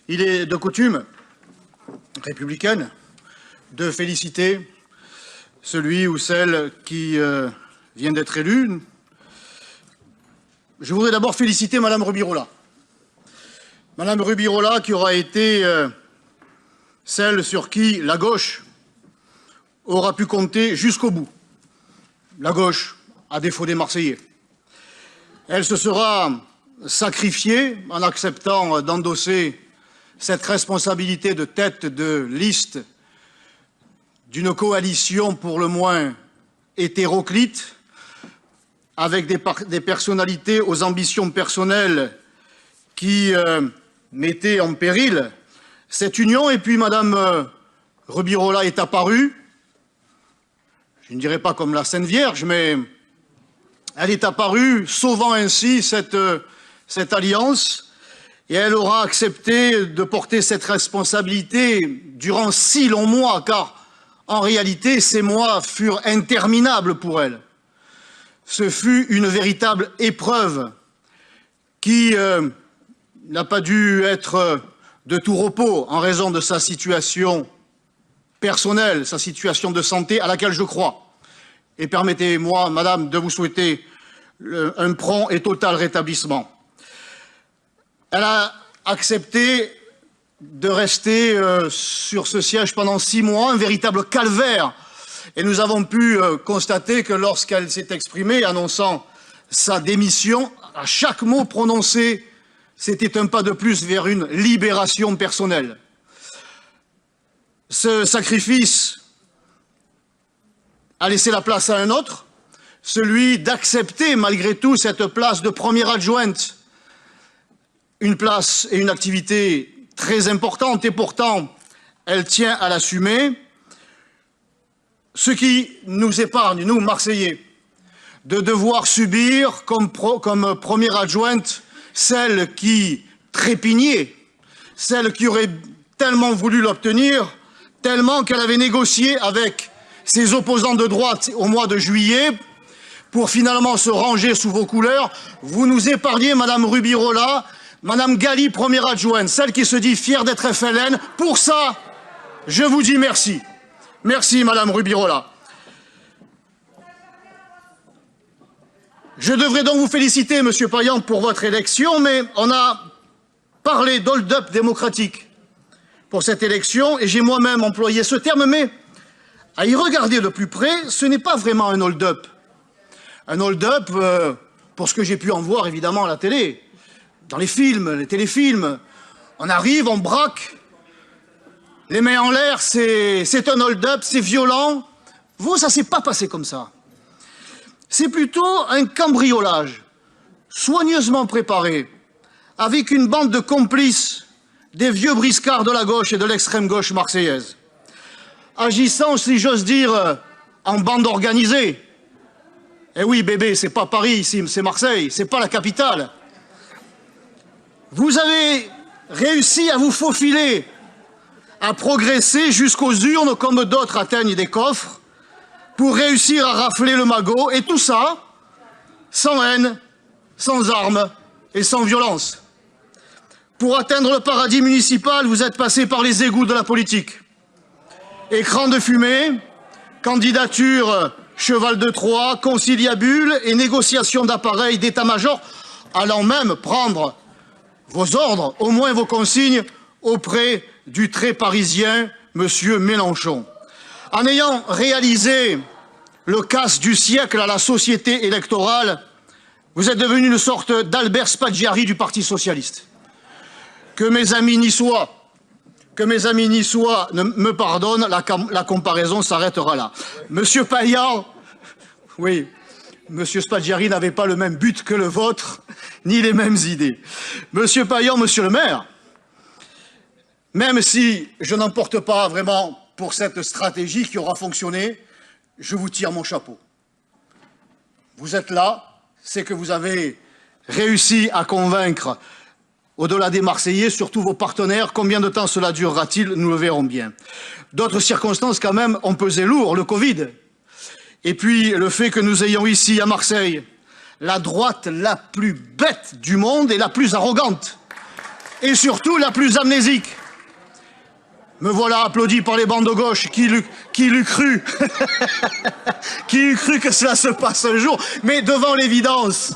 Il est de coutume républicaine de féliciter celui ou celle qui vient d'être élu. Je voudrais d'abord féliciter Madame Rubirola. Madame Rubirola qui aura été celle sur qui la gauche aura pu compter jusqu'au bout. La gauche, à défaut des Marseillais. Elle se sera sacrifiée en acceptant d'endosser cette responsabilité de tête de liste d'une coalition pour le moins hétéroclite, avec des personnalités aux ambitions personnelles qui mettaient en péril cette union. Et puis Madame Rubirola est apparue, je ne dirais pas comme la Sainte Vierge, mais elle est apparue, sauvant ainsi cette alliance, et elle aura accepté de porter cette responsabilité durant 6 longs mois, car en réalité, ces mois furent interminables pour elle. Ce fut une véritable épreuve qui n'a pas dû être de tout repos en raison de sa situation personnelle, sa situation de santé à laquelle je crois. Et permettez-moi, Madame, de vous souhaiter un prompt et total rétablissement. Elle a accepté de rester sur ce siège pendant 6 mois, un véritable calvaire. Et nous avons pu constater que lorsqu'elle s'est exprimée, annonçant sa démission, à chaque mot prononcé, c'était un pas de plus vers une libération personnelle. Ce sacrifice a laissé la place à un autre, celui d'accepter malgré tout cette place de première adjointe, une place et une activité très importante, et pourtant elle tient à l'assumer, ce qui nous épargne, nous Marseillais, de devoir subir comme première adjointe celle qui trépignait, celle qui aurait tellement voulu l'obtenir, tellement qu'elle avait négocié avec ses opposants de droite au mois de juillet pour finalement se ranger sous vos couleurs. Vous nous épargnez, Madame Rubirola, Madame Galli, première adjointe, celle qui se dit fière d'être FLN. Pour ça, je vous dis merci. Merci, Madame Rubirola. Je devrais donc vous féliciter, Monsieur Payan, pour votre élection, mais on a parlé d'hold-up démocratique pour cette élection, et j'ai moi-même employé ce terme, mais à y regarder de plus près, ce n'est pas vraiment un hold-up. Un hold-up, pour ce que j'ai pu en voir évidemment à la télé, dans les films, les téléfilms, on arrive, on braque, les mains en l'air, c'est un hold-up, c'est violent. Vous, ça s'est pas passé comme ça. C'est plutôt un cambriolage, soigneusement préparé, avec une bande de complices, des vieux briscards de la gauche et de l'extrême gauche marseillaise. Agissant, si j'ose dire, en bande organisée. Eh oui, bébé, c'est pas Paris ici, c'est Marseille, c'est pas la capitale. Vous avez réussi à vous faufiler, à progresser jusqu'aux urnes comme d'autres atteignent des coffres, pour réussir à rafler le magot, et tout ça sans haine, sans armes et sans violence. Pour atteindre le paradis municipal, vous êtes passé par les égouts de la politique. Écran de fumée, candidature cheval de Troie, conciliabule et négociation d'appareils d'état-major, allant même prendre vos ordres, au moins vos consignes, auprès du très parisien Monsieur Mélenchon. En ayant réalisé le casse du siècle à la société électorale, vous êtes devenu une sorte d'Albert Spaggiari du Parti socialiste. Que mes amis niçois me pardonnent, la comparaison s'arrêtera là. Monsieur Payan, oui, Monsieur Spaggiari n'avait pas le même but que le vôtre, ni les mêmes idées. Monsieur Payan, Monsieur le maire, même si je n'en porte pas vraiment pour cette stratégie qui aura fonctionné, je vous tire mon chapeau. Vous êtes là, c'est que vous avez réussi à convaincre, au-delà des Marseillais, surtout vos partenaires. Combien de temps cela durera-t-il? Nous le verrons bien. D'autres circonstances, quand même, ont pesé lourd, le Covid. Et puis, le fait que nous ayons ici, à Marseille, la droite la plus bête du monde et la plus arrogante. et surtout la plus amnésique. Me voilà applaudi par les bandes de gauche, qui l'eût cru qui eût cru que cela se passe un jour, mais devant l'évidence,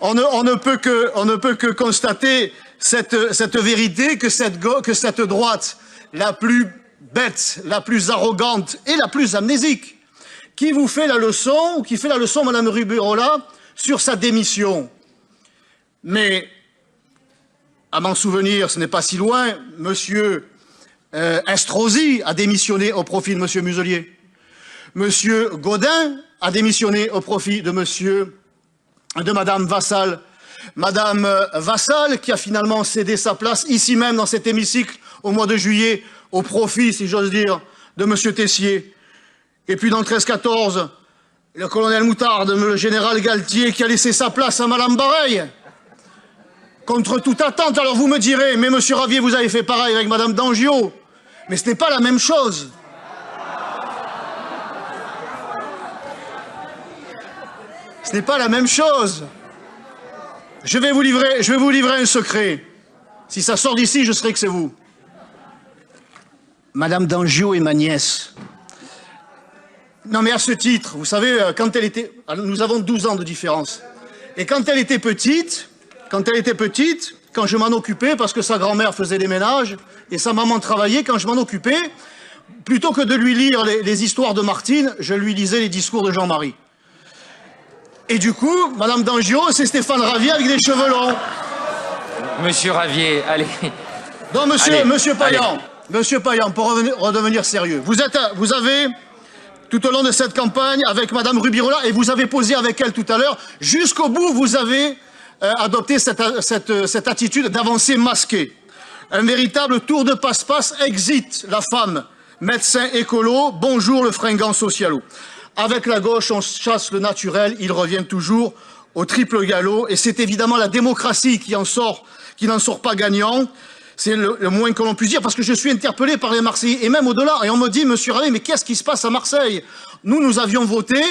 on ne peut que constater cette vérité que cette droite la plus bête, la plus arrogante et la plus amnésique, qui vous fait la leçon, ou qui fait la leçon, Madame Rubirola, sur sa démission. Mais, à m'en souvenir, ce n'est pas si loin, Monsieur Estrosi a démissionné au profit de Monsieur Muselier. Monsieur Gaudin a démissionné au profit de Madame Vassal. Madame Vassal, qui a finalement cédé sa place, ici même dans cet hémicycle, au mois de juillet, au profit, si j'ose dire, de Monsieur Tessier. Et puis dans le 13-14, le colonel Moutarde, le général Galtier, qui a laissé sa place à Madame Bareil. Contre toute attente, alors vous me direz, mais Monsieur Ravier, vous avez fait pareil avec Madame Dangiot. Mais ce n'est pas la même chose. Ce n'est pas la même chose. Je vais vous livrer un secret. Si ça sort d'ici, je saurai que c'est vous. Madame Dangiot est ma nièce. Non, mais à ce titre, vous savez, quand elle était... Nous avons 12 ans de différence. Et quand elle était petite, quand je m'en occupais, parce que sa grand-mère faisait les ménages, et sa maman travaillait, quand je m'en occupais, plutôt que de lui lire les histoires de Martine, je lui lisais les discours de Jean-Marie. Et du coup, Madame Dangiot, c'est Stéphane Ravier avec des cheveux longs. Monsieur Ravier, allez. Non, monsieur Payan, pour redevenir sérieux, vous avez, tout au long de cette campagne, avec Madame Rubirola, et vous avez posé avec elle tout à l'heure, jusqu'au bout, vous avez adopté cette attitude d'avancer masquée. Un véritable tour de passe-passe, exit la femme, médecin écolo, bonjour le fringant socialo. Avec la gauche, on chasse le naturel, il revient toujours au triple galop, et c'est évidemment la démocratie qui n'en sort pas gagnant. C'est le moins que l'on puisse dire, parce que je suis interpellé par les Marseillais, et même au-delà, et on me dit, Monsieur Ravier, mais qu'est-ce qui se passe à Marseille? Nous avions voté,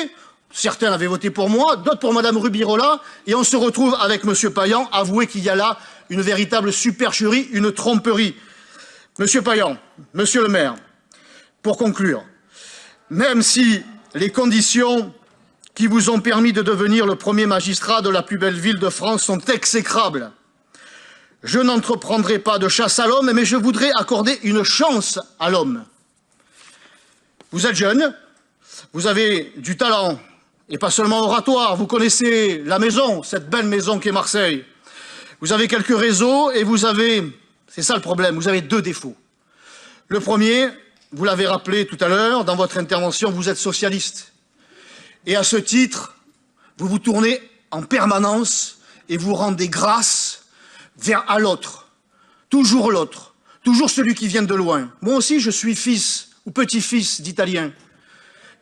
certains avaient voté pour moi, d'autres pour Madame Rubirola, et on se retrouve avec Monsieur Payan, avouez qu'il y a là une véritable supercherie, une tromperie. Monsieur Payan, Monsieur le maire, pour conclure, même si les conditions qui vous ont permis de devenir le premier magistrat de la plus belle ville de France sont exécrables, je n'entreprendrai pas de chasse à l'homme, mais je voudrais accorder une chance à l'homme. Vous êtes jeune, vous avez du talent, et pas seulement oratoire, vous connaissez la maison, cette belle maison qu'est Marseille. Vous avez quelques réseaux, et vous avez, c'est ça le problème, vous avez deux défauts. Le premier, vous l'avez rappelé tout à l'heure, dans votre intervention, vous êtes socialiste. Et à ce titre, vous vous tournez en permanence et vous rendez grâce à l'autre, toujours celui qui vient de loin. Moi aussi, je suis fils ou petit-fils d'Italiens.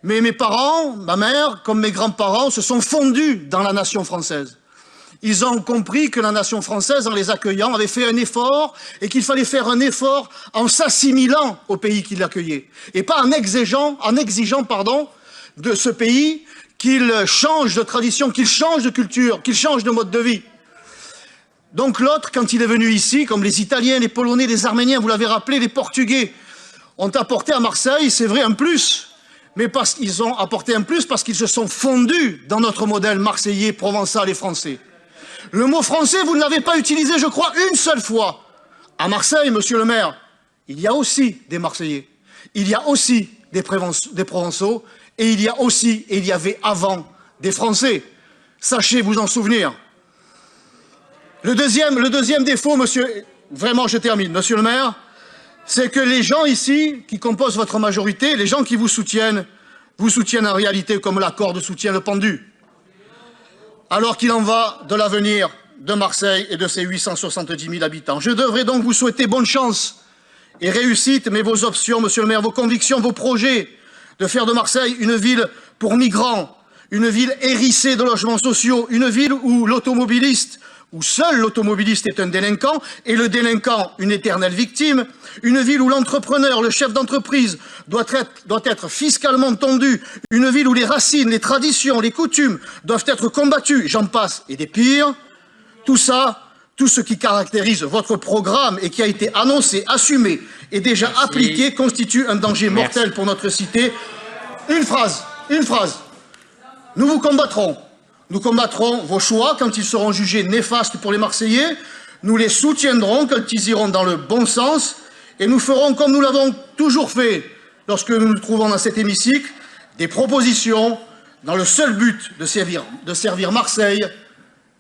Mais mes parents, ma mère, comme mes grands-parents, se sont fondus dans la nation française. Ils ont compris que la nation française, en les accueillant, avait fait un effort et qu'il fallait faire un effort en s'assimilant au pays qui l'accueillait. Et pas en exigeant de ce pays qu'il change de tradition, qu'il change de culture, qu'il change de mode de vie. Donc l'autre, quand il est venu ici, comme les Italiens, les Polonais, les Arméniens, vous l'avez rappelé, les Portugais, ont apporté à Marseille, c'est vrai, un plus. Mais ils ont apporté un plus parce qu'ils se sont fondus dans notre modèle marseillais, provençal et français. Le mot français, vous ne l'avez pas utilisé, je crois, une seule fois. À Marseille, monsieur le maire, il y a aussi des Marseillais. Il y a aussi des Provençaux. Et il y avait avant des Français. Sachez vous en souvenir. Le deuxième défaut, vraiment je termine, monsieur le maire, c'est que les gens ici, qui composent votre majorité, les gens qui vous soutiennent en réalité comme la corde soutient le pendu. Alors qu'il en va de l'avenir de Marseille et de ses 870 000 habitants. Je devrais donc vous souhaiter bonne chance et réussite, mais vos options, monsieur le maire, vos convictions, vos projets de faire de Marseille une ville pour migrants, une ville hérissée de logements sociaux, une ville où seul l'automobiliste est un délinquant et le délinquant une éternelle victime, une ville où l'entrepreneur, le chef d'entreprise doit être fiscalement tondu, une ville où les racines, les traditions, les coutumes doivent être combattues, j'en passe, et des pires. Tout ça, Tout ce qui caractérise votre programme et qui a été annoncé, assumé et déjà appliqué constitue un danger mortel pour notre cité. Une phrase. Nous vous combattrons. Nous combattrons vos choix quand ils seront jugés néfastes pour les Marseillais. Nous les soutiendrons quand ils iront dans le bon sens. Et nous ferons comme nous l'avons toujours fait lorsque nous nous trouvons dans cet hémicycle, des propositions dans le seul but de servir Marseille